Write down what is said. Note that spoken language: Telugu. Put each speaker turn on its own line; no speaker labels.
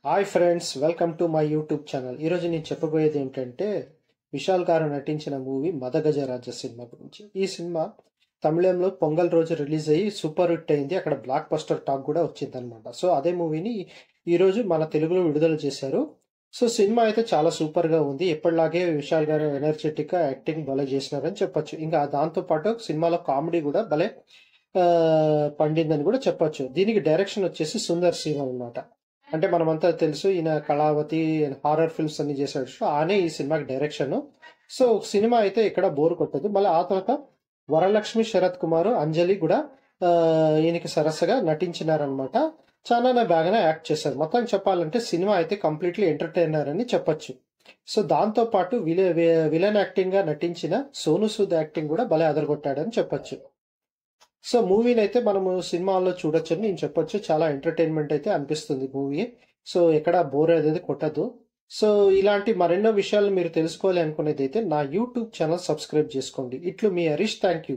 Hi friends, welcome to my YouTube channel. ఈరోజు నేను చెప్పబోయేది ఏంటంటే విశాల్ గారు నటించిన మూవీ మదగజరాజ సినిమా గురించి. ఈ సినిమా తమిళంలో పొంగల్ రోజు రిలీజ్ అయ్యి సూపర్ హిట్ అయింది. అక్కడ బ్లాక్ బస్టర్ టాక్ కూడా వచ్చింది అనమాట. సో అదే మూవీని ఈరోజు మన తెలుగులో విడుదల చేశారు. సో సినిమా అయితే చాలా సూపర్ గా ఉంది. ఎప్పటిలాగే విశాల్ గారు ఎనర్జెటిక్ గా యాక్టింగ్ భలే చేసినారని చెప్పొచ్చు. ఇంకా దాంతో పాటు సినిమాలో కామెడీ కూడా భలే పండిందని కూడా చెప్పొచ్చు. దీనికి డైరెక్షన్ వచ్చేసి సుందర్ సి అనమాట. అంటే మనమంతా తెలుసు, ఈయన కళావతి హారర్ ఫిల్మ్స్ అన్ని చేశాడు. సో ఆనే ఈ సినిమాకి డైరెక్షన్. సో సినిమా అయితే ఇక్కడ బోర్ కొట్టదు. మళ్ళీ ఆ తర్వాత వరలక్ష్మి, శరత్ కుమార్, అంజలి కూడా ఈయనకి సరస్సుగా నటించినారనమాట. చాలా బాగానే యాక్ట్ చేశారు. మొత్తం చెప్పాలంటే సినిమా అయితే కంప్లీట్లీ ఎంటర్టైనర్ అని చెప్పొచ్చు. సో దాంతో పాటు విలన్ యాక్టింగ్ గా నటించిన సోను సూద్ యాక్టింగ్ కూడా భలే అదరగొట్టాడని చెప్పొచ్చు. సో మూవీని అయితే మనము సినిమాల్లో చూడొచ్చని నేను చెప్పొచ్చు. చాలా ఎంటర్టైన్మెంట్ అయితే అనిపిస్తుంది మూవీ. సో ఎక్కడ బోర్ అనేది కొట్టదు. సో ఇలాంటి మరెన్నో విషయాలు మీరు తెలుసుకోవాలి అనుకునేది అయితే నా యూట్యూబ్ ఛానల్ సబ్స్క్రైబ్ చేసుకోండి. ఇట్లు మీ హరీష్. Thank you.